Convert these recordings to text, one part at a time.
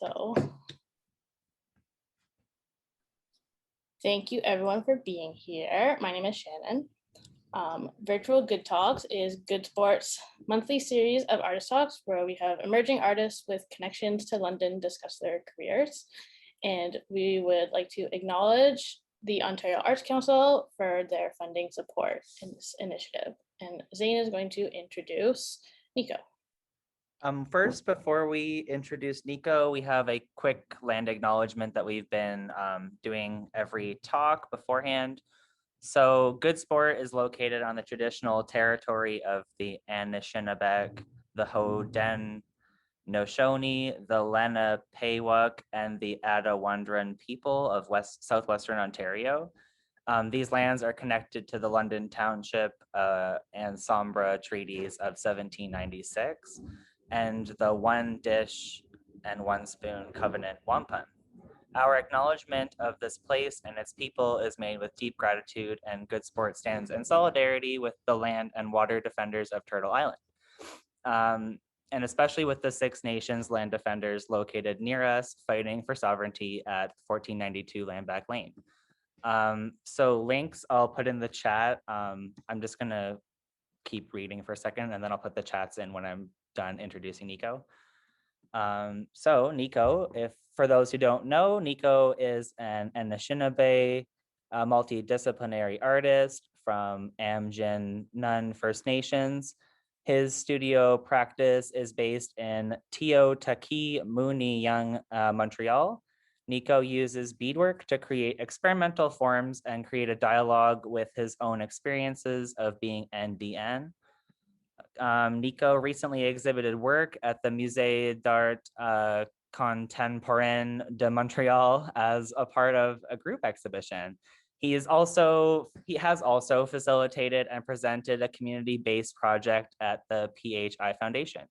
So thank you everyone for being here. My name is Shannon. Virtual Good Talks is Good Sport's monthly series of artist talks where we have emerging artists with connections to London discuss their careers. And we would like to acknowledge the Ontario Arts Council for their funding support in this initiative. And Zane is going to introduce Nico. First, before we introduce Nico, we have a quick land acknowledgement that we've been doing every talk beforehand. So Good Sport is located on the traditional territory of the Anishinaabe, the Haudenosaunee, the Lenapeewuk, and the Adawandran people of southwestern Ontario. These lands are connected to the London Township and Sombra treaties of 1796 and the One Dish and One Spoon Covenant Wampum. Our acknowledgement of this place and its people is made with deep gratitude, and Good Sport stands in solidarity with the land and water defenders of Turtle Island. And especially with the Six Nations land defenders located near us fighting for sovereignty at 1492 Landback Lane. So links I'll put in the chat. I'm just gonna keep reading for a second and then I'll put the chats in when I'm done introducing Nico. So Nico, if for those who don't know, Nico is an Anishinaabe multidisciplinary artist from Aamjiwnaang First Nations. His studio practice is based in Tiohtiá, Mooniyang, Montreal. Nico uses beadwork to create experimental forms and create a dialogue with his own experiences of being NDN. Nico recently exhibited work at the Musée d'Art Contemporain de Montréal as a part of a group exhibition. He has also facilitated and presented a community-based project at the PHI Foundation.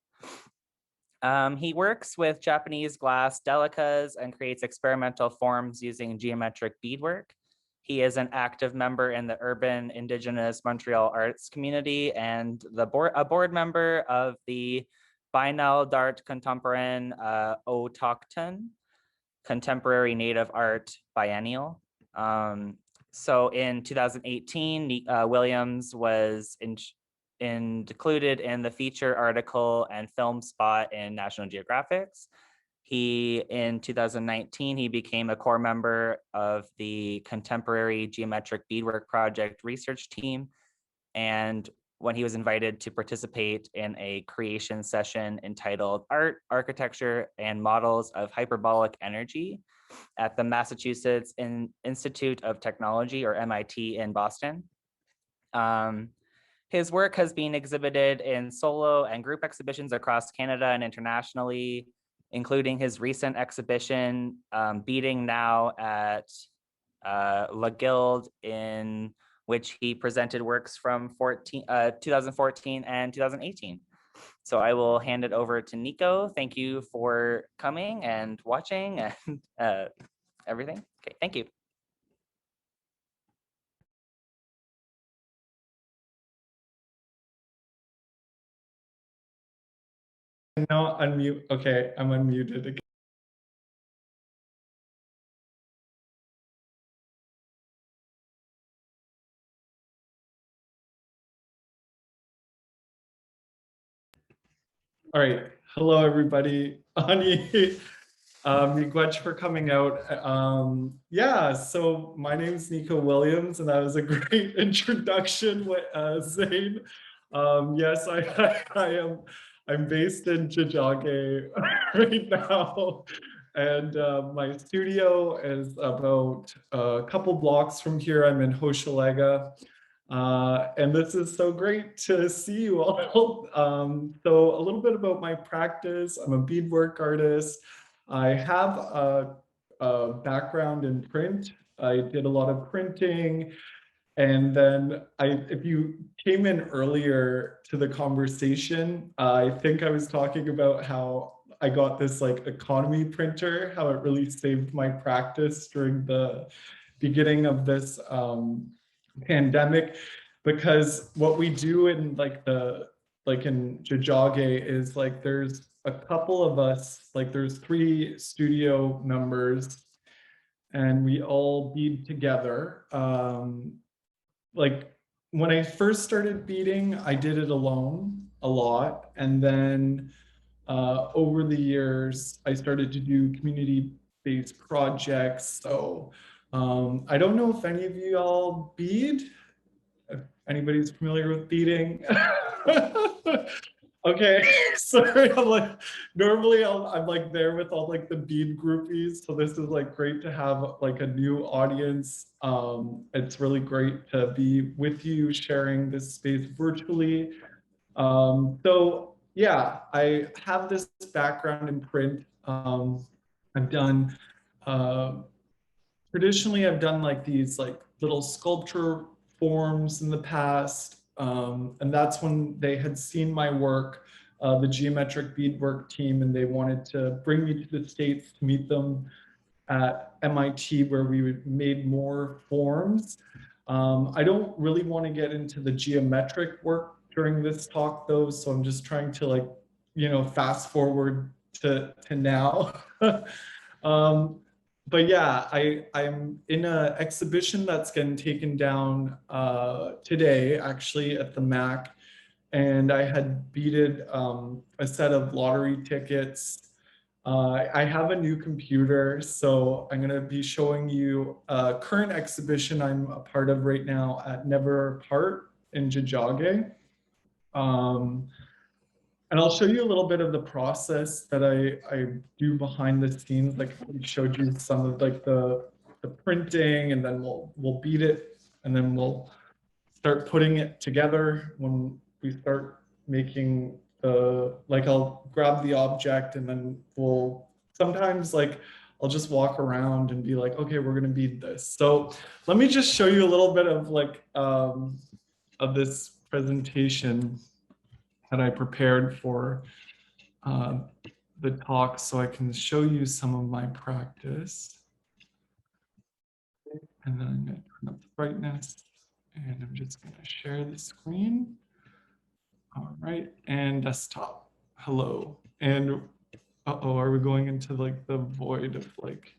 He works with Japanese glass Delicas and creates experimental forms using geometric beadwork. He is an active member in the urban Indigenous Montreal Arts community and a board member of the Biennale d'Art Contemporain Autochtone, Contemporary Native Art Biennial. So in 2018, Williams was included in the feature article and film spot in National Geographic. In 2019, he became a core member of the Contemporary Geometric Beadwork Project research team. And when he was invited to participate in a creation session entitled Art, Architecture, and Models of Hyperbolic Energy at the Massachusetts Institute of Technology, or MIT, in Boston. His work has been exhibited in solo and group exhibitions across Canada and internationally, including his recent exhibition, Beading Now at La Guilde, in which he presented works from 2014 and 2018. So I will hand it over to Nico. Thank you for coming and watching and everything. Okay, thank you. No, unmute. Okay, I'm unmuted again. All right. Hello, everybody. Ani, miigwech for coming out. Yeah, so my name is Nico Williams, and that was a great introduction with Zane. Yes, I'm based in Tiohtiá right now, and my studio is about a couple blocks from here. I'm in Hochelaga. And this is so great to see you all. So a little bit about my practice. I'm a beadwork artist. I have a background in print. I did a lot of printing. And then if you came in earlier to the conversation, I think I was talking about how I got this like economy printer, how it really saved my practice during the beginning of this pandemic, because what we do in in Tiohtiá is like there's a couple of us, like there's 3 studio members, and we all bead together. Like when I first started beading, I did it alone a lot. And then over the years, I started to do community-based projects. So I don't know if any of you all bead, if anybody's familiar with beading. Okay, sorry, I'm like, normally I'm like there with all like the bead groupies, so this is like great to have like a new audience. It's really great to be with you sharing this space virtually. So yeah, I have this background in print. I've done, traditionally I've done like these like little sculpture forms in the past. And that's when they had seen my work, the geometric beadwork team, and they wanted to bring me to the States to meet them at MIT, where we made more forms. I don't really want to get into the geometric work during this talk though, so I'm just trying to like, you know, fast forward to now. But yeah, I'm in an exhibition that's getting taken down today, actually, at the MAC. And I had beaded a set of lottery tickets. I have a new computer, so I'm going to be showing you a current exhibition I'm a part of right now at Never Apart in Tiohtiá. And I'll show you a little bit of the process that I do behind the scenes. Like I showed you some of like the printing, and then we'll beat it, and then we'll start putting it together when we start making the, like I'll grab the object, and then we'll sometimes like I'll just walk around and be like, okay, we're gonna bead this. So let me just show you a little bit of like of this presentation that I prepared for the talk, so I can show you some of my practice. And then I'm going to turn up the brightness, and I'm just going to share the screen. All right, and desktop. Hello. And uh-oh, are we going into like the void of like,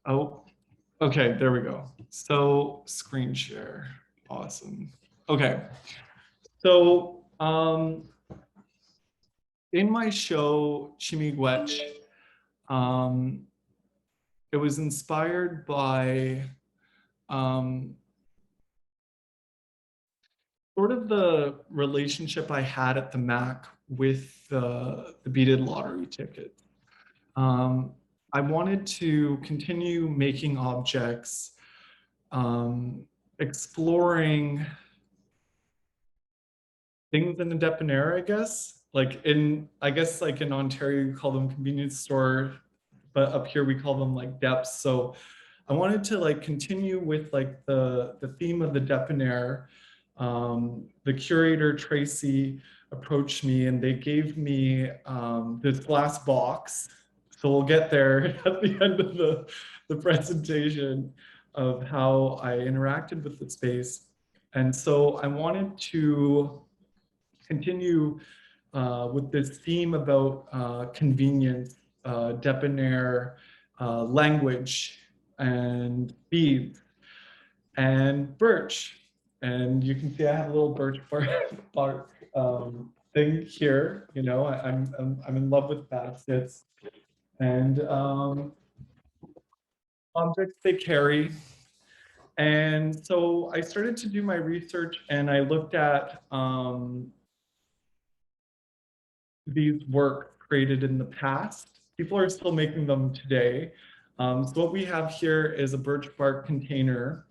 oh, okay, there we go. So screen share, awesome. Okay, so in my show, Chimigwech, it was inspired by sort of the relationship I had at the MAC with the beaded lottery ticket. I wanted to continue making objects, exploring things in the debonair, I guess. Like I guess like in Ontario, you call them convenience store, but up here we call them like depths. So I wanted to like continue with like the theme of the debonair. The curator, Tracy, approached me, and they gave me this glass box. So we'll get there at the end of the presentation of how I interacted with the space. And so I wanted to continue with this theme about convenience, debonair, language, and beads, and birch. And you can see I have a little birch bark thing here. You know, I'm in love with baskets and objects they carry. And so I started to do my research, and I looked at these works created in the past. People are still making them today. So what we have here is a birch bark container,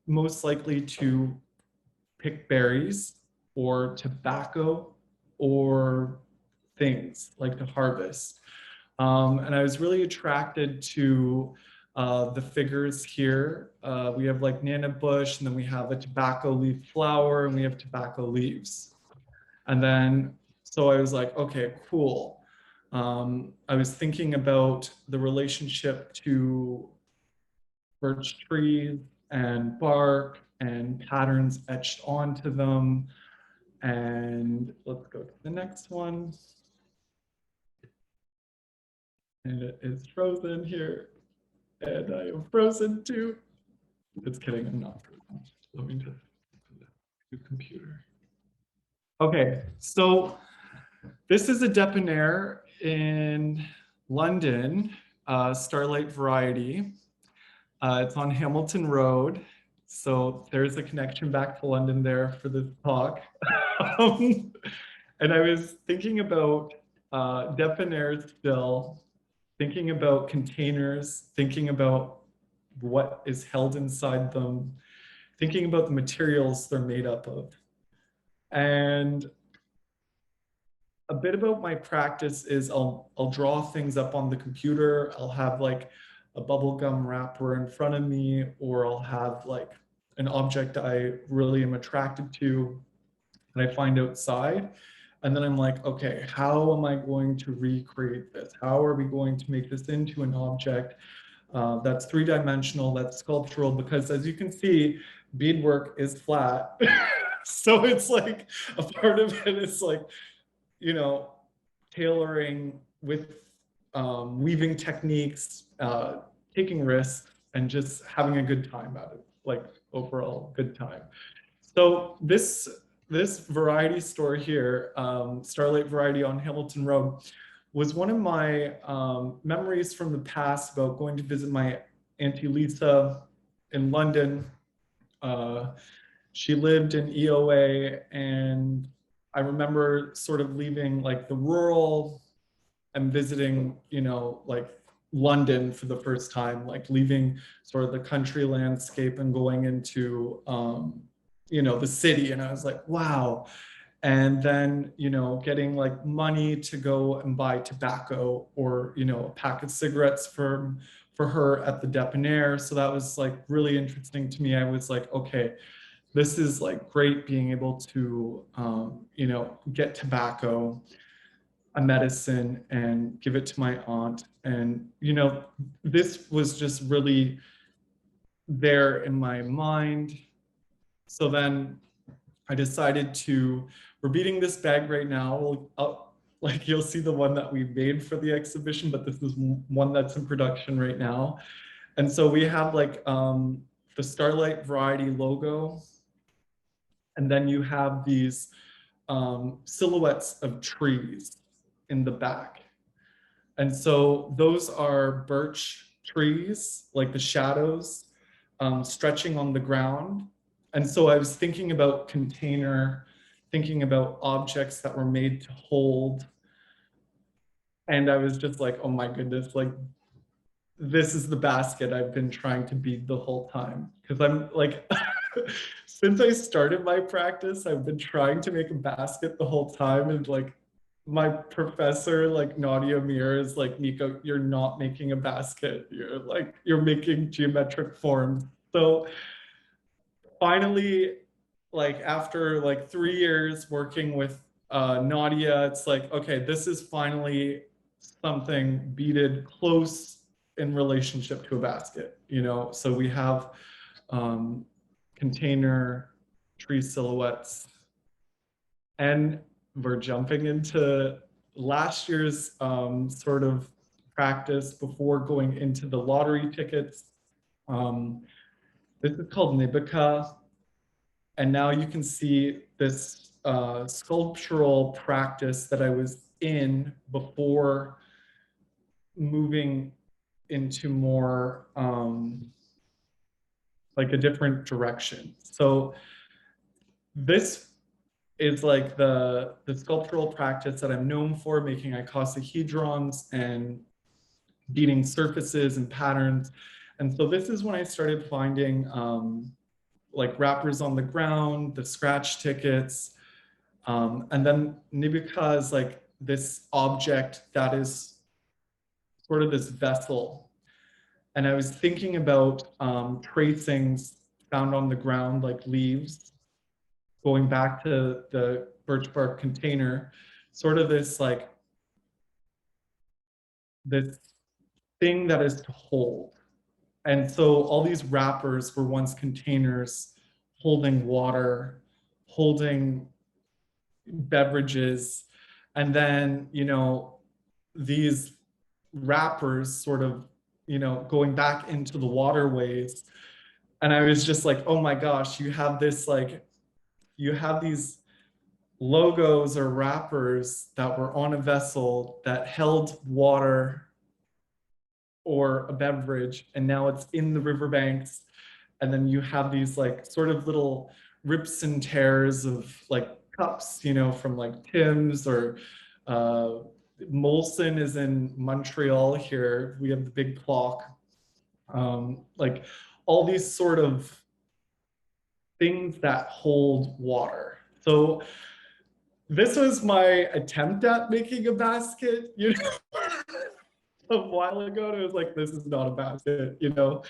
most likely to pick berries or tobacco or things like to harvest. And I was really attracted to the figures here. We have like Nana bush, and then we have a tobacco leaf flower, and we have tobacco leaves. And then, so I was like, okay, cool. I was thinking about the relationship to birch trees and bark and patterns etched onto them. And let's go to the next one. And it is frozen here. And I am frozen too. Just kidding, I'm not frozen. Let me just do computer. Okay, so this is a debonair in London, Starlight Variety. It's on Hamilton Road. So there's a connection back to London there for this talk. And I was thinking about debonair still, thinking about containers, thinking about what is held inside them, thinking about the materials they're made up of. And a bit about my practice is I'll draw things up on the computer. I'll have like a bubblegum wrapper in front of me, or I'll have like an object I really am attracted to and I find outside. And then I'm like, okay, how am I going to recreate this? How are we going to make this into an object that's three-dimensional, that's sculptural? Because as you can see, beadwork is flat. So it's like a part of it is like, you know, tailoring with weaving techniques, taking risks, and just having a good time at it, like overall good time. So this variety store here, Starlight Variety on Hamilton Road, was one of my memories from the past about going to visit my Auntie Lisa in London. She lived in EOA, and I remember sort of leaving like the rural and visiting, you know, like London for the first time, like leaving sort of the country landscape and going into, you know, the city. And I was like, wow. And then, you know, getting like money to go and buy tobacco or, you know, a pack of cigarettes for her at the debonair. So that was like really interesting to me. I was like, okay, this is like great being able to, you know, get tobacco, a medicine, and give it to my aunt. And, you know, this was just really there in my mind. So then I decided we're beating this bag right now. Like you'll see the one that we made for the exhibition, but this is one that's in production right now. And so we have like the Starlight Variety logo. And then you have these silhouettes of trees in the back. And so those are birch trees, like the shadows stretching on the ground. And so I was thinking about container, thinking about objects that were made to hold. And I was just like, oh my goodness, like this is the basket I've been trying to bead the whole time. Because I'm like, since I started my practice, I've been trying to make a basket the whole time. And like my professor, like Nadia Mir, is like, Nico, you're not making a basket. You're making geometric forms. So finally, like after like 3 years working with Nadia, it's like, okay, this is finally something beaded close in relationship to a basket, you know? So we have container, tree silhouettes, and we're jumping into last year's sort of practice before going into the lottery tickets. This is called Nibica. And now you can see this sculptural practice that I was in before moving into more like a different direction. So this is like the sculptural practice that I'm known for, making icosahedrons and beading surfaces and patterns. And so this is when I started finding like wrappers on the ground, the scratch tickets, and then Nibica is like this object that is sort of this vessel. And I was thinking about tracings found on the ground, like leaves, going back to the birch bark container, sort of this like, this thing that is to hold. And so all these wrappers were once containers holding water, holding beverages, and then, you know, these wrappers sort of, you know, going back into the waterways. And I was just like, oh my gosh, you have this like, you have these logos or wrappers that were on a vessel that held water or a beverage, and now it's in the riverbanks. And then you have these like sort of little rips and tears of like cups, you know, from like Tim's or Molson is in Montreal here. We have the big clock. Like all these sort of things that hold water. So this was my attempt at making a basket, you know, a while ago. And it was like, this is not a basket, you know.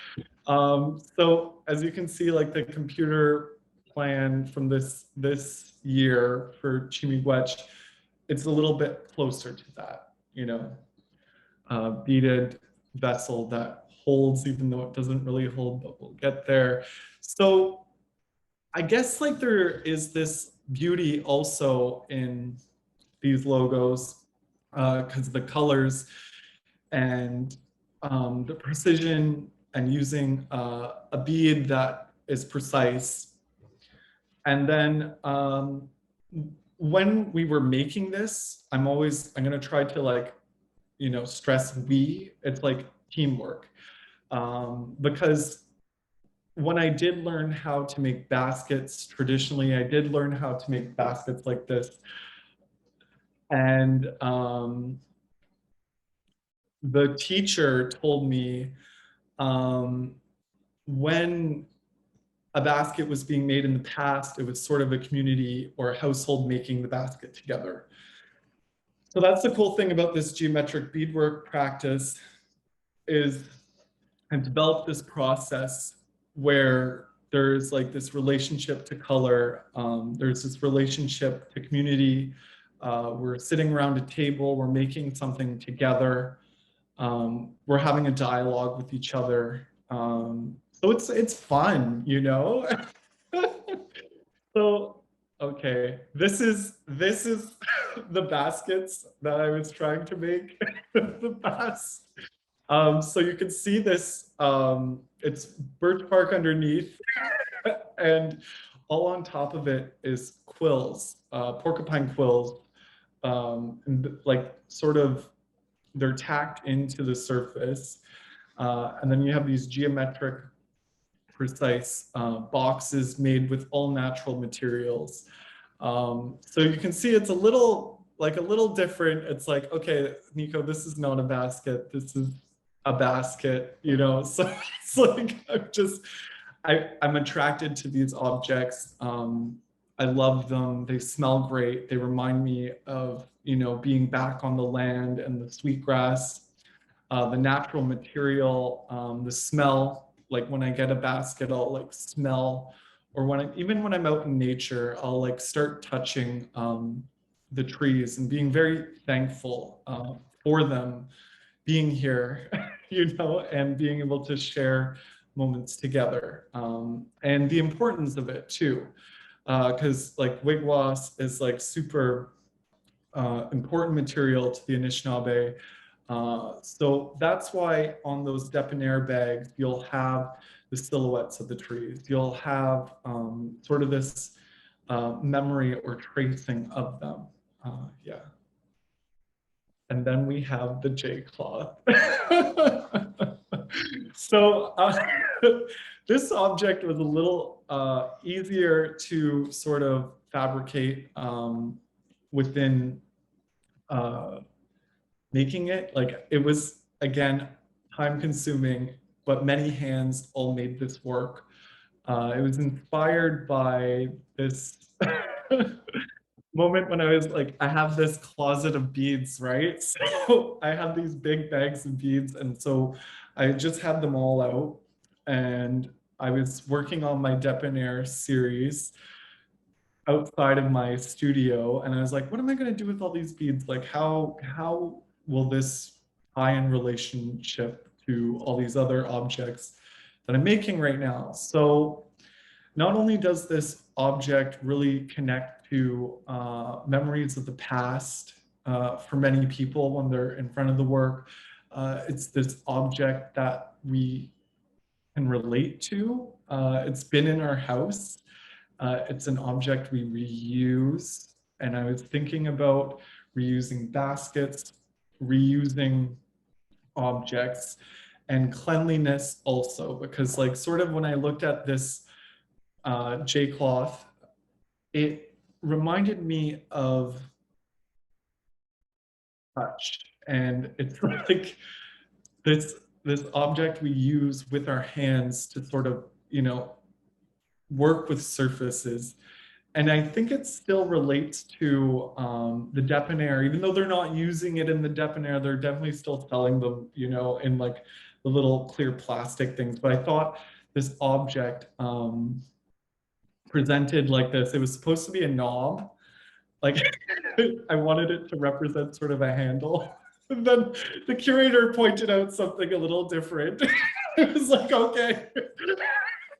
So as you can see, like the computer plan from this year for Chimigwech, it's a little bit closer to that, you know, beaded vessel that holds, even though it doesn't really hold, but we'll get there. So I guess like there is this beauty also in these logos because the colors and the precision and using a bead that is precise. And then when we were making this, I'm gonna try to like, you know, stress we, it's like teamwork. Because when I did learn how to make baskets traditionally, I did learn how to make baskets like this. And the teacher told me when a basket was being made in the past, it was sort of a community or a household making the basket together. So that's the cool thing about this geometric beadwork practice is I've developed this process where there's like this relationship to color, there's this relationship to community, we're sitting around a table, we're making something together, we're having a dialogue with each other. So it's fun, you know? So, okay, this is the baskets that I was trying to make the past. So you can see this, it's birch bark underneath and all on top of it is quills, porcupine quills, and like sort of they're tacked into the surface. And then you have these geometric precise boxes made with all natural materials. So you can see it's a little different. It's like, okay, Nico, this is not a basket. This is a basket, you know? So it's like, I'm attracted to these objects. I love them. They smell great. They remind me of, you know, being back on the land and the sweetgrass, the natural material, the smell. Like when I get a basket, I'll like smell, or even when I'm out in nature, I'll like start touching the trees and being very thankful for them being here, you know, and being able to share moments together, and the importance of it too, because like wigwas is like super important material to the Anishinaabe. So that's why on those debonair bags, you'll have the silhouettes of the trees. You'll have sort of this memory or tracing of them. Yeah. And then we have the J cloth. So this object was a little easier to sort of fabricate within making it. Like it was, again, time consuming, but many hands all made this work. It was inspired by this moment when I was like, I have this closet of beads, right? So I have these big bags of beads. And so I just had them all out and I was working on my debonair series outside of my studio. And I was like, what am I going to do with all these beads? Like, how will this tie in relationship to all these other objects that I'm making right now? So not only does this object really connect to memories of the past for many people when they're in front of the work, It's this object that we can relate to. It's been in our house. It's an object we reuse. And I was thinking about reusing baskets, reusing objects, and cleanliness also, because like sort of when I looked at this J-cloth, it reminded me of touch. And it's like this object we use with our hands to sort of, you know, work with surfaces. And I think it still relates to the debonair, even though they're not using it in the debonair, they're definitely still selling them, you know, in like the little clear plastic things. But I thought this object presented like this. It was supposed to be a knob. Like I wanted it to represent sort of a handle. And then the curator pointed out something a little different. It was like, okay.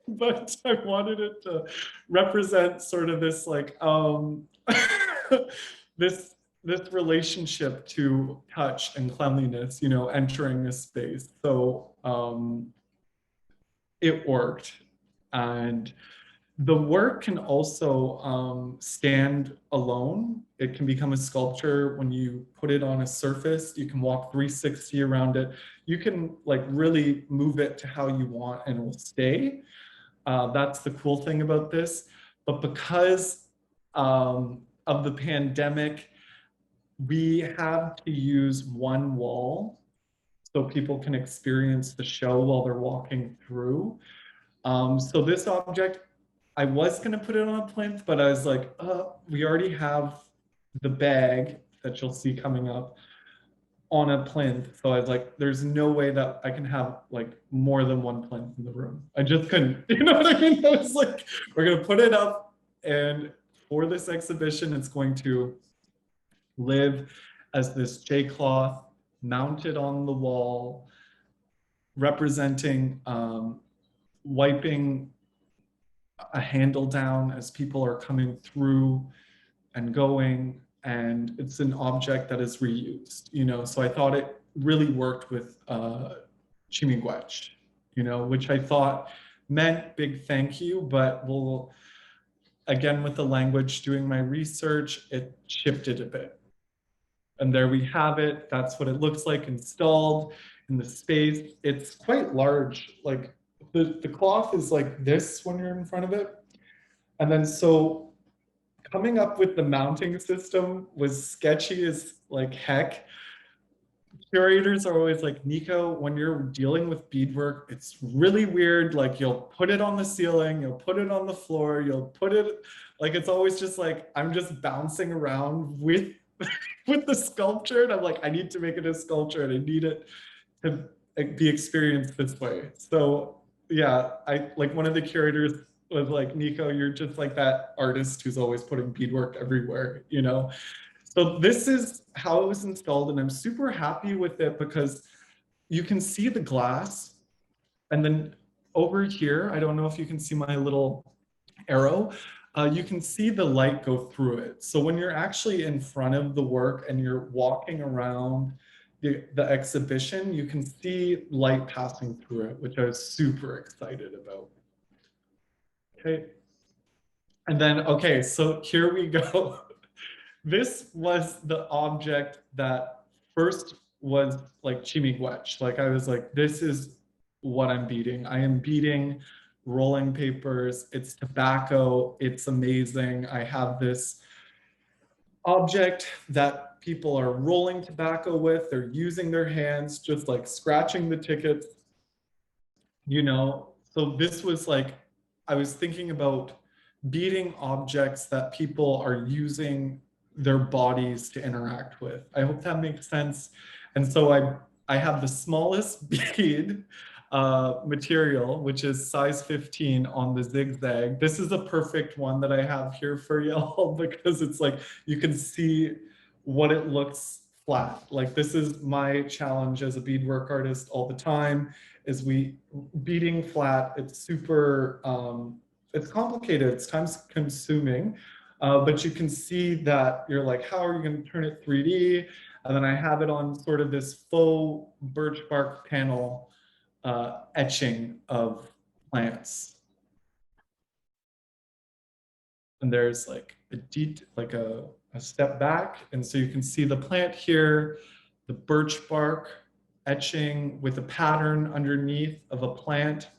But I wanted it to represent sort of this like this relationship to touch and cleanliness, you know, entering a space. So it worked. And the work can also stand alone. It can become a sculpture when you put it on a surface. You can walk 360 around it. You can like really move it to how you want and it will stay. That's the cool thing about this. But because of the pandemic, we have to use one wall so people can experience the show while they're walking through. So this object, I was going to put it on a plinth, but I was like, we already have the bag that you'll see coming up on a plinth. So I was like, there's no way that I can have like more than one plinth in the room. I just couldn't, you know what I mean? I was like, we're going to put it up, and for this exhibition, it's going to live as this J-cloth mounted on the wall, representing wiping a handle down as people are coming through and going, and it's an object that is reused, you know. So I thought it really worked with Chimigwech, you know, which I thought meant big thank you, but we'll, again, with the language, doing my research, it shifted a bit. And there we have it. That's what it looks like installed in the space. It's quite large. Like the cloth is like this when you're in front of it. And then so coming up with the mounting system was sketchy as like heck. Curators are always like, Nico, when you're dealing with beadwork, it's really weird. Like you'll put it on the ceiling, you'll put it on the floor, you'll put it, like it's always just like, I'm just bouncing around with with the sculpture, and I'm like, I need to make it a sculpture and I need it to be experienced this way. So yeah, I like one of the curators was like, Nico, you're just like that artist who's always putting beadwork everywhere, you know? So this is how it was installed, and I'm super happy with it because you can see the glass, and then over here, I don't know if you can see my little arrow, you can see the light go through it. So when you're actually in front of the work and you're walking around the exhibition, you can see light passing through it, which I was super excited about. Okay. And then, okay, so here we go. This was the object that first was like Chimigwech. Like I was like, this is what I'm beading. I am beading rolling papers. It's tobacco. It's amazing. I have this object that people are rolling tobacco with. They're using their hands, just like scratching the tickets, you know. So this was like, I was thinking about beading objects that people are using their bodies to interact with. I hope that makes sense. And so I have the smallest bead material, which is size 15 on the zigzag. This is a perfect one that I have here for y'all because it's like, you can see what it looks flat. Like this is my challenge as a beadwork artist all the time, is beading flat. It's super, it's complicated, it's time consuming, but you can see that you're like, how are you going to turn it 3D? And then I have it on sort of this faux birch bark panel etching of plants. And there's like a step back. And so you can see the plant here, the birch bark etching with a pattern underneath of a plant.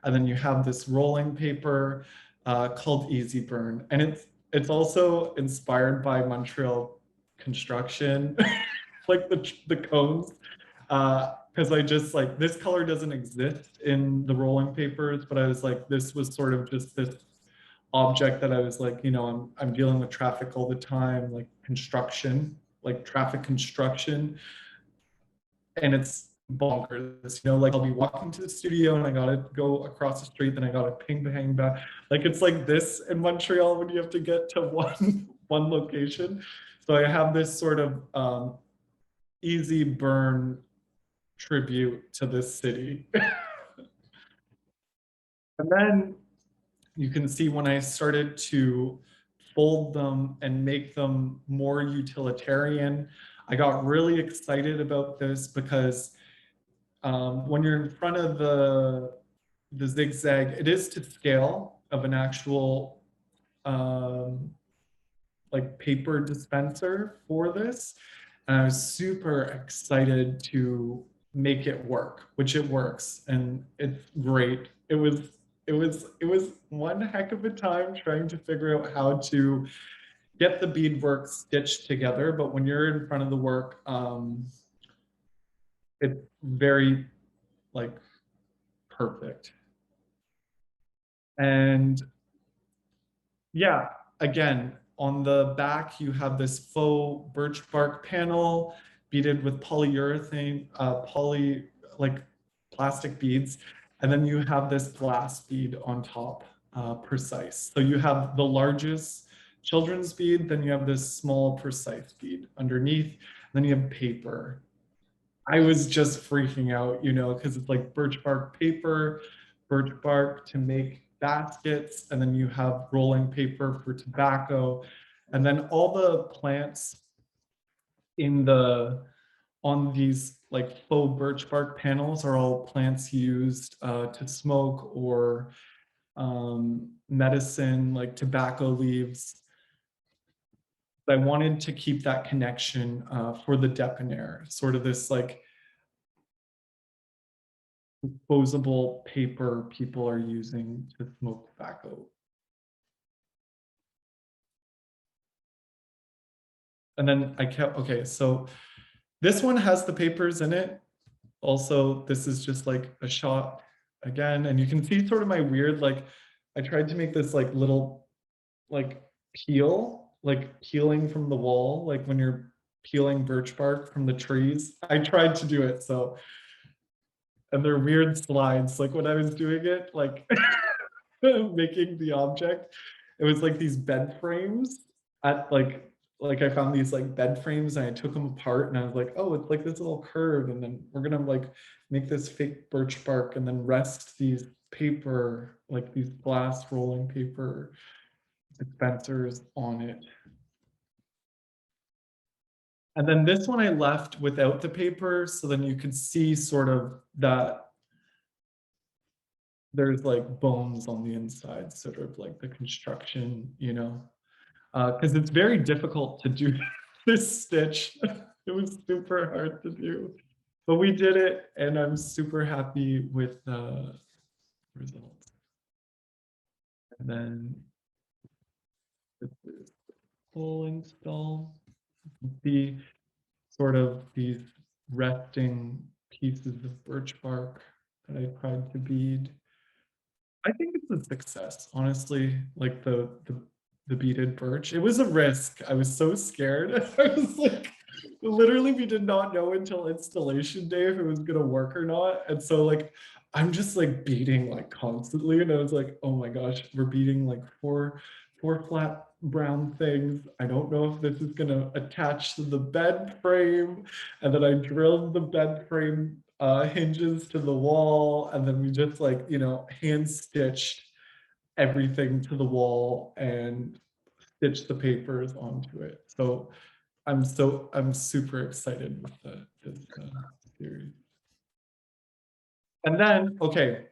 And then you have this rolling paper called Easy Burn. And it's also inspired by Montreal construction, like the cones. Because I just like, this color doesn't exist in the rolling papers, but I was like, this was sort of just this object that I was like, you know, I'm dealing with traffic all the time, like construction, like traffic construction. And it's bonkers, you know, like I'll be walking to the studio and I gotta go across the street, then I gotta ping bang back. Like it's like this in Montreal when you have to get to one location. So I have this sort of easy burn tribute to this city. And then you can see when I started to fold them and make them more utilitarian, I got really excited about this because when you're in front of the zigzag, it is to scale of an actual like paper dispenser for this. And I was super excited to make it work, which it works, and it's great. It was one heck of a time trying to figure out how to get the beadwork stitched together. But when you're in front of the work, it's very like perfect. And yeah, again, on the back, you have this faux birch bark panel beaded with polyurethane, like plastic beads. And then you have this glass bead on top, precise. So you have the largest children's bead, then you have this small precise bead underneath, then you have paper. I was just freaking out, you know, because it's like birch bark paper, birch bark to make baskets, and then you have rolling paper for tobacco. And then all the plants on these like faux birch bark panels are all plants used to smoke or medicine, like tobacco leaves. I wanted to keep that connection for the debonair, sort of this like disposable paper people are using to smoke tobacco. And then I kept, okay, so this one has the papers in it. Also, this is just like a shot again, and you can see sort of my weird, like, I tried to make this like little, like peel, like peeling from the wall, like when you're peeling birch bark from the trees. I tried to do it, so, and they're weird slides, like when I was doing it, like making the object, it was like these bed frames at like I found these like bed frames and I took them apart and I was like, oh, it's like this little curve, and then we're gonna like make this fake birch bark and then rest these paper, like these glass rolling paper dispensers on it. And then this one I left without the paper, so then you could see sort of that there's like bones on the inside, sort of like the construction, you know, because it's very difficult to do this stitch. It was super hard to do, but we did it, and I'm super happy with the results. And then this is the full install. You can see sort of these resting pieces of birch bark that I tried to bead. I think it's a success, honestly, like the beaded birch. It was a risk. I was so scared. I was like, literally, we did not know until installation day if it was gonna work or not. And so like, I'm just like beading like constantly. And I was like, oh my gosh, we're beading like four flat brown things. I don't know if this is gonna attach to the bed frame. And then I drilled the bed frame hinges to the wall, and then we just like, you know, hand stitched everything to the wall and stitched the papers onto it. So I'm super excited with this series. And then, okay,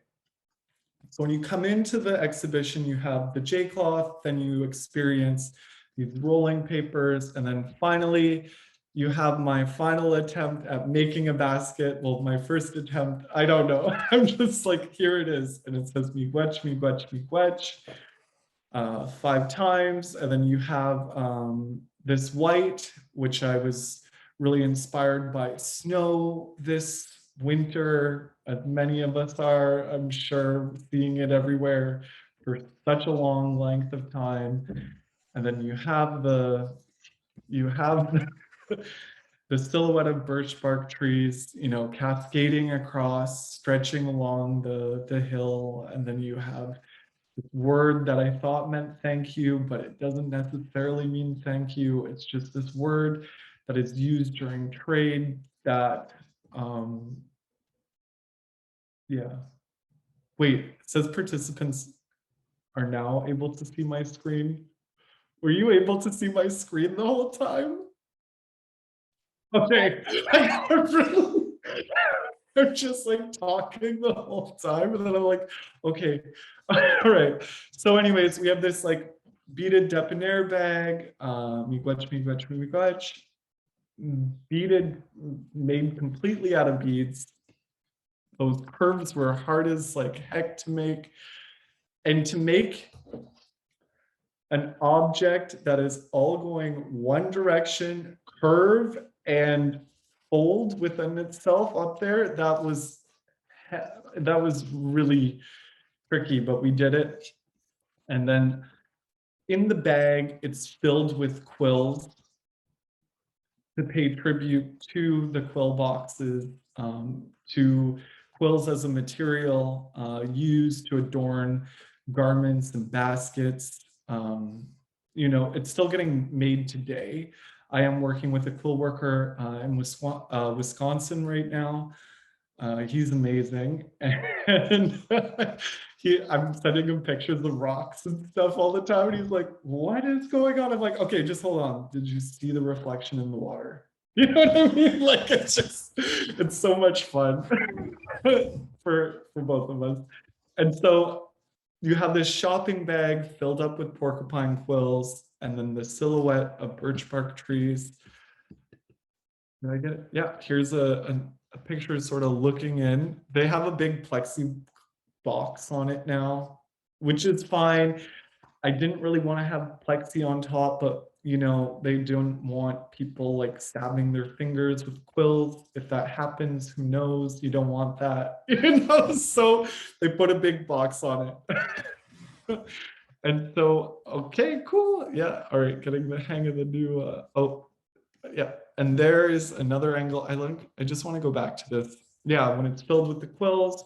so when you come into the exhibition, you have the J-cloth, then you experience these rolling papers, and then finally, you have my final attempt at making a basket. Well, my first attempt, I don't know. I'm just like, here it is. And it says miigwech, miigwech, miigwech, 5 times. And then you have this white, which I was really inspired by snow this winter, as many of us are, I'm sure, seeing it everywhere for such a long length of time. And then you have the the silhouette of birch bark trees, you know, cascading across, stretching along the hill. And then you have this word that I thought meant thank you, but it doesn't necessarily mean thank you. It's just this word that is used during trade that, yeah. Wait, it says participants are now able to see my screen. Were you able to see my screen the whole time? Okay, I'm just like talking the whole time, and then I'm like, okay, all right. So anyways, we have this like beaded debonair bag, miigwech, miigwech, miigwech, beaded, made completely out of beads. Those curves were hard as like heck to make. And to make an object that is all going one direction, curve and fold within itself up there, that was really tricky, but we did it. And then in the bag, it's filled with quills to pay tribute to the quill boxes, to quills as a material used to adorn garments and baskets. You know, it's still getting made today. I am working with a quill worker in Wisconsin right now. He's amazing, and I'm sending him pictures of rocks and stuff all the time, and he's like, "What is going on?" I'm like, "Okay, just hold on. Did you see the reflection in the water?" You know what I mean? Like, it's so much fun for both of us. And so you have this shopping bag filled up with porcupine quills, and then the silhouette of birch bark trees. Did I get it? Yeah, here's a picture sort of looking in. They have a big plexi box on it now, which is fine. I didn't really want to have plexi on top, but you know, they don't want people like stabbing their fingers with quills. If that happens, who knows? You don't want that, you know? So they put a big box on it. And so, okay, cool. Yeah, all right, getting the hang of the new, oh, yeah. And there is another angle. I just want to go back to this. Yeah, when it's filled with the quills,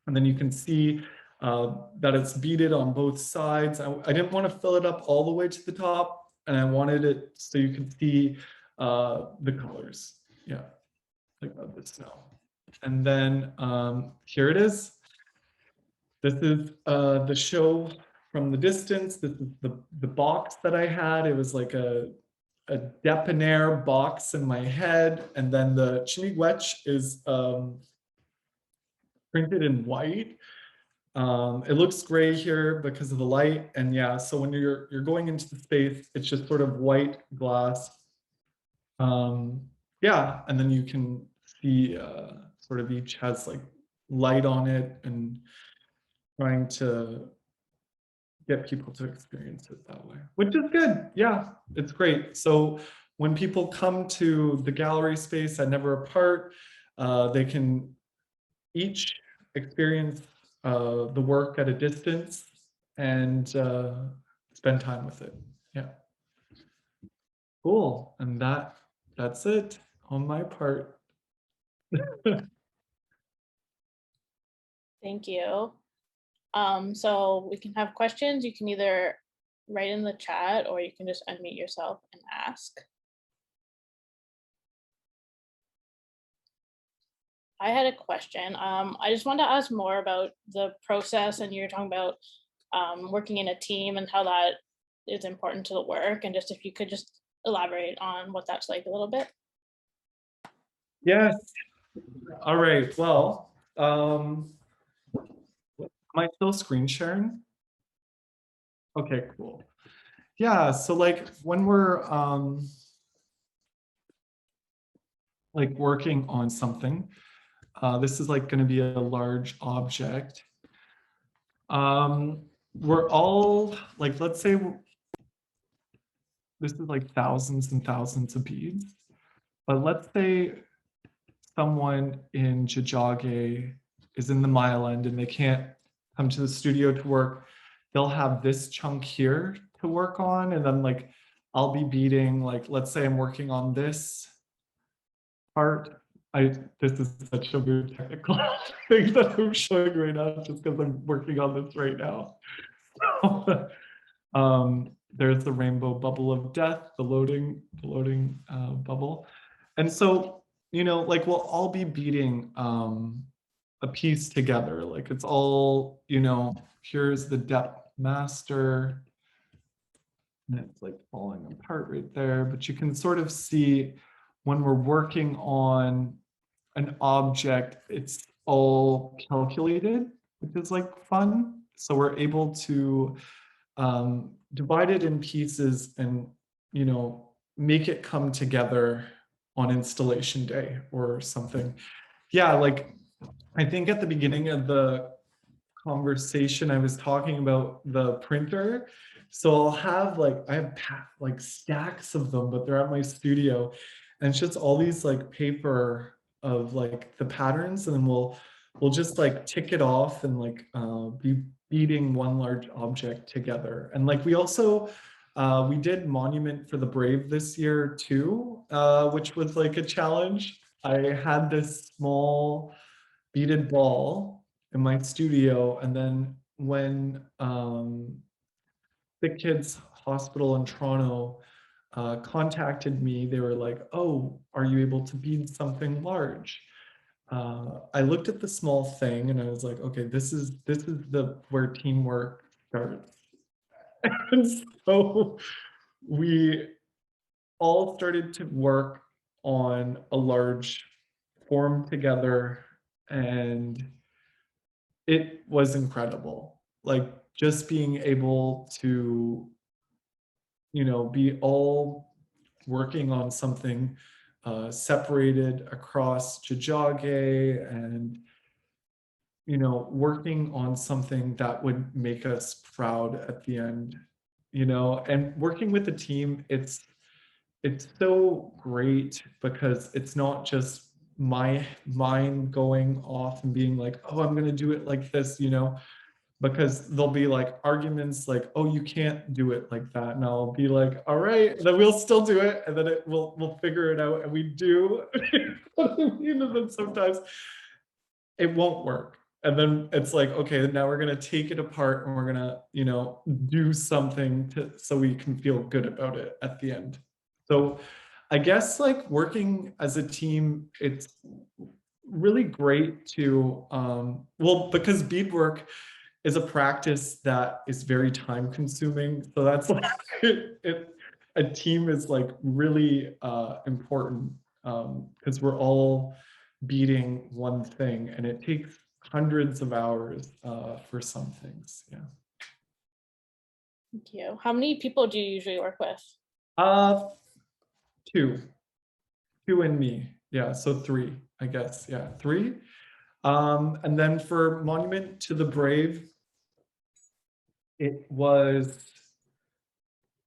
and then you can see that it's beaded on both sides. I didn't want to fill it up all the way to the top, and I wanted it so you can see the colors. Yeah, like the snow. And then here it is. This is the show from the distance. This is the box that I had. It was like a debonair box in my head, and then the miigwech is printed in white. It looks gray here because of the light, and yeah, so when you're going into the space, it's just sort of white glass. Yeah, and then you can see sort of each has like light on it, and trying to get people to experience it that way, which is good. Yeah, it's great. So when people come to the gallery space at Never Apart, they can each experience the work at a distance and spend time with it. Yeah. Cool. And that's it on my part. Thank you. So we can have questions. You can either write in the chat or you can just unmute yourself and ask. I had a question. I just wanted to ask more about the process, and you're talking about working in a team and how that is important to the work. And just if you could just elaborate on what that's like a little bit? Yes. All right. Well, am I still screen sharing? Okay, cool. Yeah, so like when we're like working on something, this is like going to be a large object. We're all like, let's say this is like thousands and thousands of beads, but let's say someone in Tiohtiá is in the Mile End and they can't come to the studio to work. They'll have this chunk here to work on, and then like I'll be beading, like let's say I'm working on this part. This is such a weird technical thing that I'm showing right now just because I'm working on this right now. There's the rainbow bubble of death, the loading bubble. And so, you know, like we'll all be beading a piece together. Like it's all, you know, here's the depth master. And it's like falling apart right there. But you can sort of see when we're working on an object, it's all calculated, which is like fun. So we're able to divide it in pieces and, you know, make it come together on installation day or something. Yeah, like I think at the beginning of the conversation, I was talking about the printer. So I'll have like, I have like stacks of them, but they're at my studio. And it's just all these like paper of like the patterns, and then we'll just like tick it off and like be beading one large object together. And like we also, we did Monument for the Brave this year too, which was like a challenge. I had this small beaded ball in my studio, and then when the kids hospital in Toronto contacted me, they were like, oh, are you able to bead something large? I looked at the small thing and I was like, okay, this is the where teamwork starts. And so we all started to work on a large form together, and it was incredible. Like just being able to, you know, be all working on something separated across Tiohtiá, and, you know, working on something that would make us proud at the end, you know, and working with the team, it's so great because it's not just my mind going off and being like, oh, I'm going to do it like this, you know, because there'll be like arguments like, oh, you can't do it like that. And I'll be like, all right, then we'll still do it. And then we'll figure it out. And we do. You know, then sometimes it won't work. And then it's like, okay, now we're going to take it apart and we're going to, you know, do something so we can feel good about it at the end. So I guess like working as a team, it's really great to, well, because beadwork is a practice that is very time consuming. So that's like, a team is like really important because we're all beating one thing, and it takes hundreds of hours for some things. Yeah. Thank you. How many people do you usually work with? Two and me. Yeah, so three, I guess. Yeah, three. And then for Monument to the Brave, it was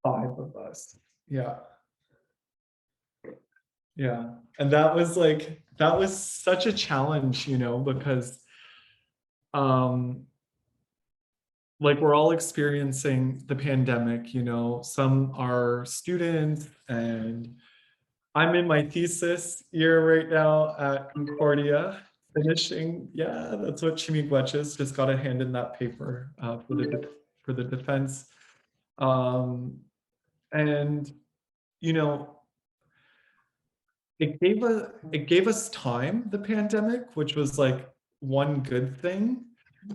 5 of us. Yeah. Yeah. And that was like, that was such a challenge, you know, because like we're all experiencing the pandemic, you know, some are students, and I'm in my thesis year right now at Concordia, finishing. Yeah, that's what Chimigueches just got a hand in that paper for the defense. And, you know, it gave us time, the pandemic, which was like one good thing,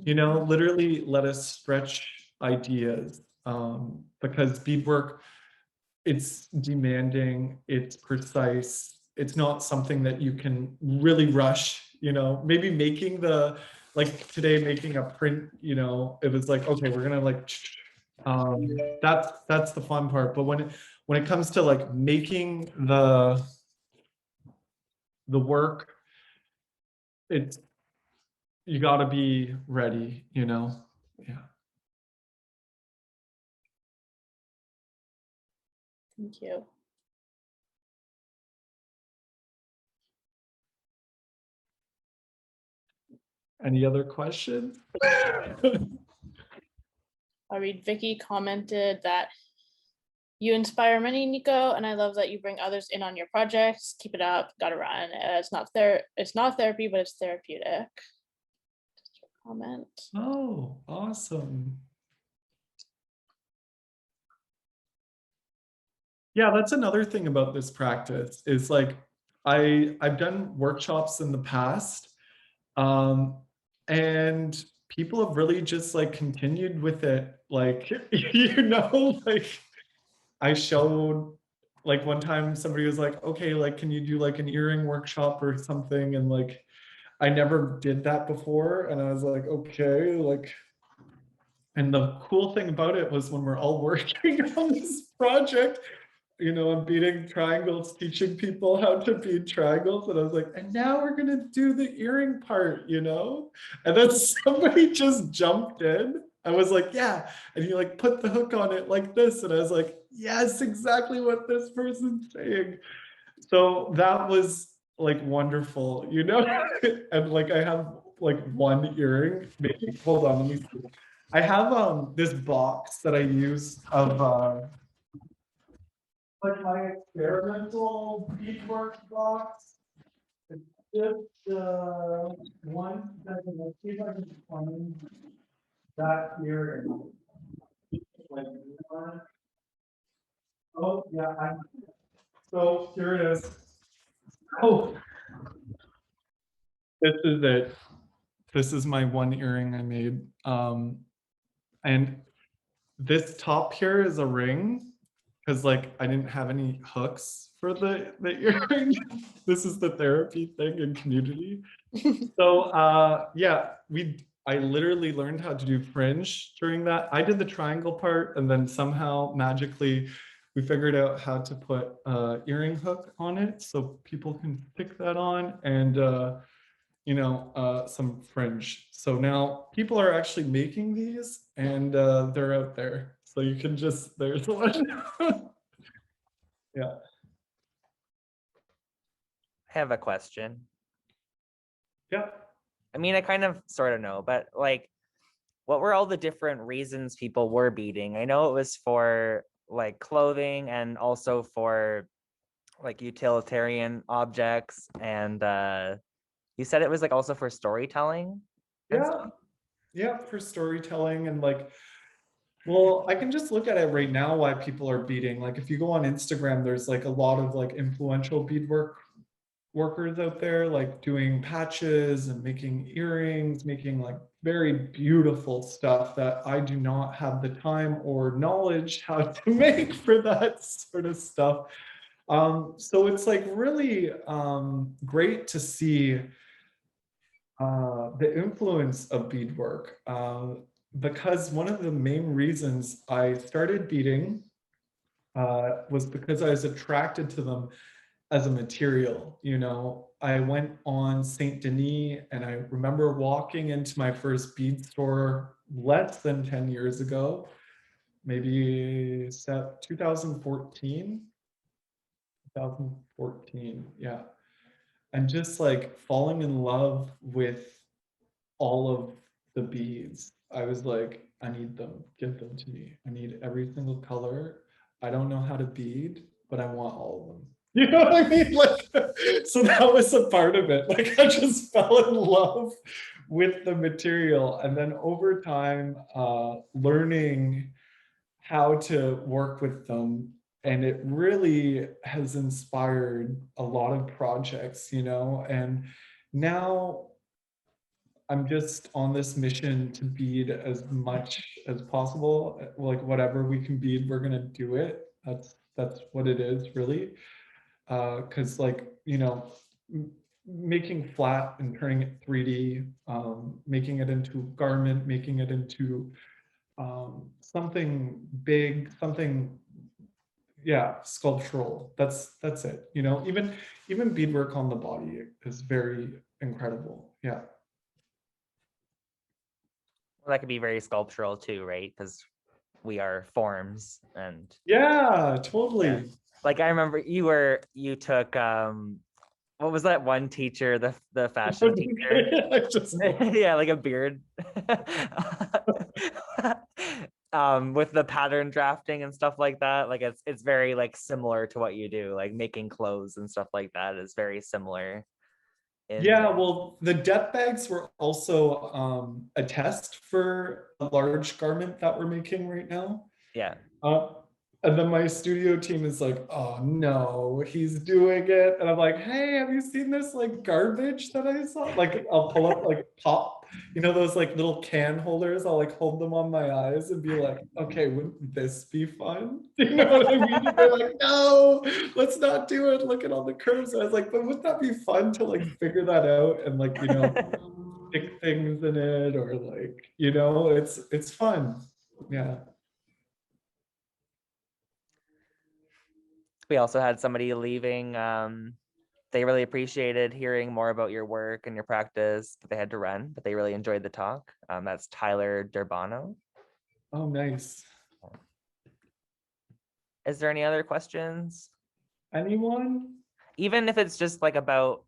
you know, literally let us stretch ideas, because beadwork it's demanding, it's precise, it's not something that you can really rush, you know, maybe making the, like today making a print, you know, it was like, okay, we're gonna like, that's the fun part. But when it comes to like making the work, it's, you gotta be ready, you know, yeah. Thank you. Any other questions? I'll read Vicky commented that you inspire many, Nico, and I love that you bring others in on your projects. Keep it up, gotta run. It's not therapy, but it's therapeutic. Just a comment. Oh, awesome. Yeah, that's another thing about this practice is like I've done workshops in the past, and people have really just like continued with it. Like, you know, like I showed, like one time somebody was like, okay, like, can you do like an earring workshop or something? And like, I never did that before. And I was like, okay, like, and the cool thing about it was when we're all working on this project, you know, I'm beading triangles, teaching people how to bead triangles. And I was like, and now we're going to do the earring part, you know? And then somebody just jumped in. I was like, yeah. And you like put the hook on it like this. And I was like, yes, exactly what this person's saying. So that was like wonderful, you know? And like I have like one earring, maybe, hold on, let me see. I have this box that I use of like my experimental beadwork box. It's just one second. Let's see if I can find that here. Like, oh yeah, so here it is. Oh, this is it. This is my one earring I made. And this top here is a ring because like I didn't have any hooks for the earring. This is the therapy thing in community. So yeah, I literally learned how to do fringe during that. I did the triangle part, and then somehow magically we figured out how to put earring hook on it so people can stick that on, and you know, some fringe. So now people are actually making these, and they're out there. So you can just, there's one. Yeah. I have a question. Yeah. I mean, I kind of sort of know, but like, what were all the different reasons people were beading? I know it was for like clothing and also for like utilitarian objects, and you said it was like also for storytelling. Yeah. Yeah, for storytelling and like, well, I can just look at it right now why people are beading. Like if you go on Instagram, there's like a lot of like influential beadwork workers out there, like doing patches and making earrings, making like very beautiful stuff that I do not have the time or knowledge how to make for that sort of stuff. So it's like really great to see the influence of beadwork, because one of the main reasons I started beading was because I was attracted to them as a material. You know, I went on Saint Denis and I remember walking into my first bead store less than 10 years ago, maybe 2014, yeah. And just like falling in love with all of the beads. I was like, I need them, give them to me. I need every single color. I don't know how to bead, but I want all of them. You know what I mean? Like, so that was a part of it. Like I just fell in love with the material. And then over time, learning how to work with them. And it really has inspired a lot of projects, you know, and now I'm just on this mission to bead as much as possible. Like whatever we can bead, we're gonna do it. that's what it is really. Because like, you know, making flat and turning it 3D, making it into a garment, making it into something big, something, yeah, sculptural. That's it. You know, even beadwork on the body is very incredible. Yeah. Well, that could be very sculptural too, right? Because we are forms and Yeah, totally. yeah. Like I remember you took what was that one teacher, the fashion teacher? Yeah, like a beard. With the pattern drafting and stuff like that. Like it's very like similar to what you do, like making clothes and stuff like that is very similar. Yeah, well, the depth bags were also a test for a large garment that we're making right now. Yeah. And then my studio team is like, oh no, he's doing it. And I'm like, hey, have you seen this like garbage that I saw? Like I'll pull up like pop, you know, those like little can holders. I'll like hold them on my eyes and be like, okay, wouldn't this be fun? You know what I mean? And they're like, no, let's not do it. Look at all the curves. And I was like, but wouldn't that be fun to like figure that out and like, you know, stick things in it or like, you know, it's fun. Yeah. We also had somebody leaving. They really appreciated hearing more about your work and your practice, but they had to run, but they really enjoyed the talk. That's Tyler Durbano. Oh, nice. Is there any other questions? Anyone? Even if it's just like about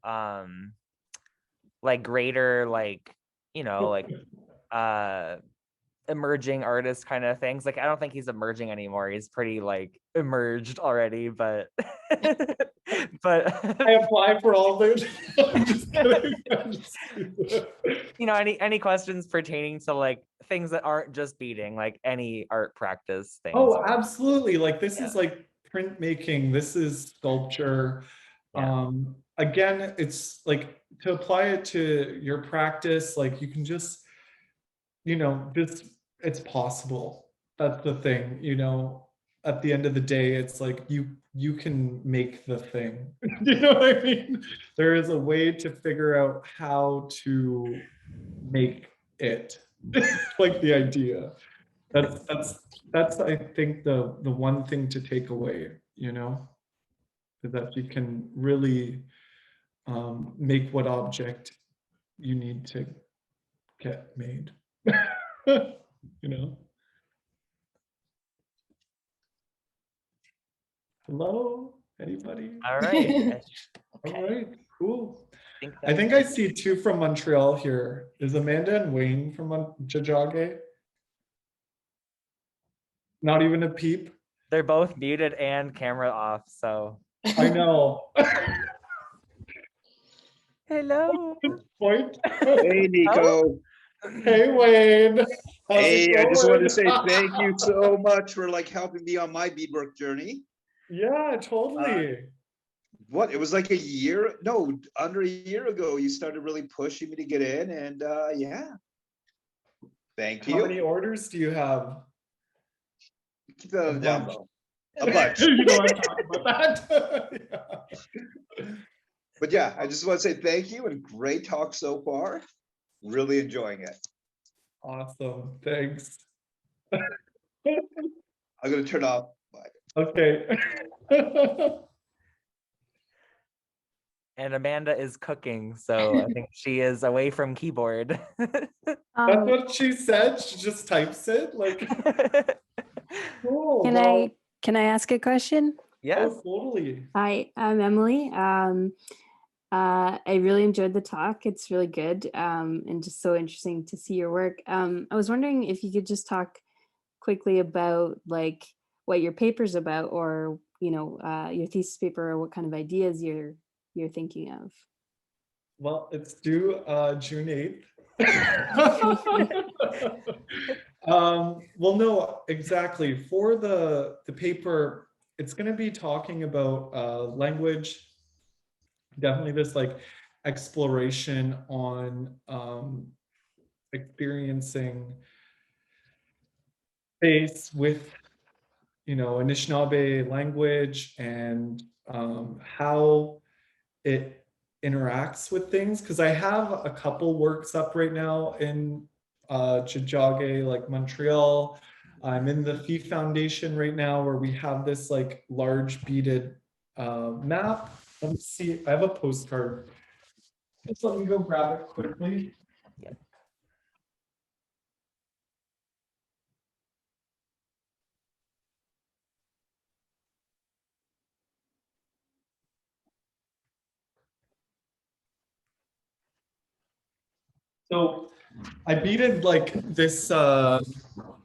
like greater, like, you know, like emerging artist kind of things. Like I don't think he's emerging anymore. He's pretty like emerged already, but but I apply for all of it. I'm just kidding. You know, any questions pertaining to like things that aren't just beading, like any art practice things? Oh, absolutely. Like this is like printmaking, this is sculpture. Again, it's like to apply it to your practice, like you can just, you know, it's possible. That's the thing, you know, at the end of the day, it's like you can make the thing. You know what I mean? There is a way to figure out how to make it. Like the idea. That's I think the one thing to take away, you know, is that you can really make what object you need to get made. You know. Hello, anybody? All right. All right, cool. I think I see two from Montreal here. Is Amanda and Wayne from Jajage? Not even a peep. They're both muted and camera off, so. I know. Hello. Point. Hey, Nico. Hey, Wayne. Hey, I just wanted to say thank you so much for like helping me on my beadwork journey. Yeah, totally. What, it was like a year, no, under a year ago, you started really pushing me to get in, and yeah. Thank you. How many orders do you have? Keep that down low. A bunch. You know I'm talking about that. Yeah. But yeah, I just want to say thank you and great talk so far. Really enjoying it. Awesome. Thanks. I'm going to turn off. Okay. And Amanda is cooking, so I think she is away from keyboard. That's what she said. She just types it like. Cool. Can I ask a question? Yes. Oh, totally. Hi, I'm Emily. I really enjoyed the talk. It's really good and just so interesting to see your work. I was wondering if you could just talk quickly about like what your paper's about, or you know, your thesis paper, or what kind of ideas you're thinking of. Well, it's due June 8th. Well, no, exactly. For the paper, it's going to be talking about language. Definitely this like exploration on experiencing space with Anishinaabe language and how it interacts with things. Because I have a couple works up right now in Tiohtiá, like Montreal. I'm in the PHI Foundation right now where we have this like large beaded map. Let me see, I have a postcard. Just let me go grab it quickly. So I beaded like this,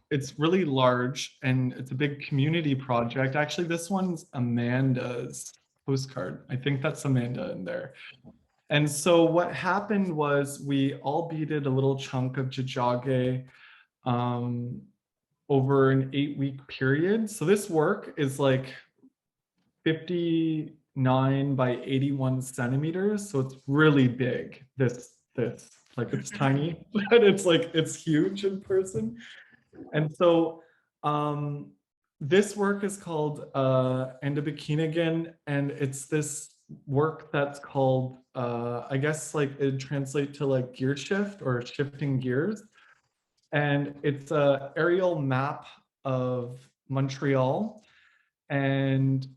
it's really large and it's a big community project. Actually, this one's Amanda's postcard. I think that's Amanda in there. And so what happened was we all beaded a little chunk of Tiohtiá over an 8-week period. So this work is like 59 by 81 centimeters. So it's really big. This like it's tiny, but it's huge in person. And so this work is called Aamjiwnaang, and it's this work that's called I guess like it translates to like gear shift or shifting gears. And it's a aerial map of Montreal and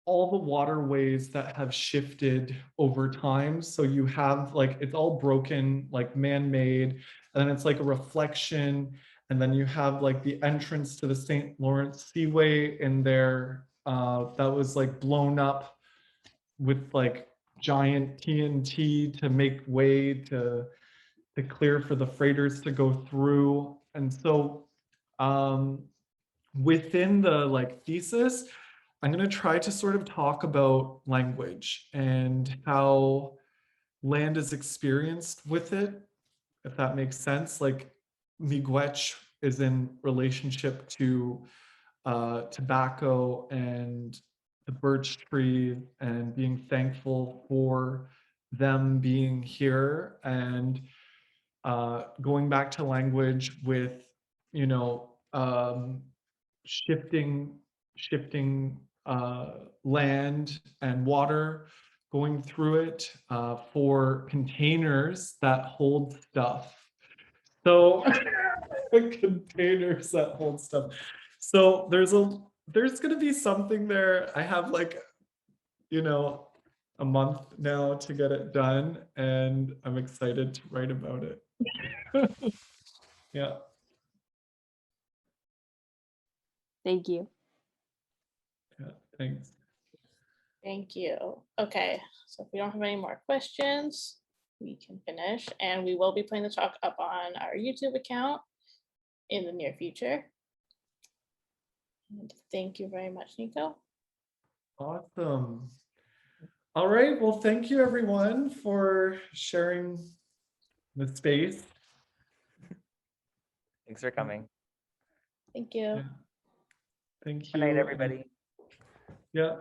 all the waterways that have shifted over time. So you have like, it's all broken, like man-made, and then it's like a reflection. And then you have like the entrance to the St. Lawrence Seaway in there that was like blown up with like giant TNT to make way to clear for the freighters to go through. And so within the like thesis, I'm going to try to sort of talk about language and how land is experienced with it, if that makes sense. Like miigwech is in relationship to tobacco and the birch tree and being thankful for them being here, and going back to language with, shifting land and water going through it for containers that hold stuff. So containers that hold stuff. So there's going to be something there. I have like, a month now to get it done, and I'm excited to write about it. Yeah. Thank you. Yeah, thanks. Thank you. Okay, so if we don't have any more questions, we can finish, and we will be putting the talk up on our YouTube account in the near future. And thank you very much, Nico. Awesome. All right, well, thank you everyone for sharing the space. Thanks for coming. Thank you. Yeah. Thank you. Good night, everybody. Yeah.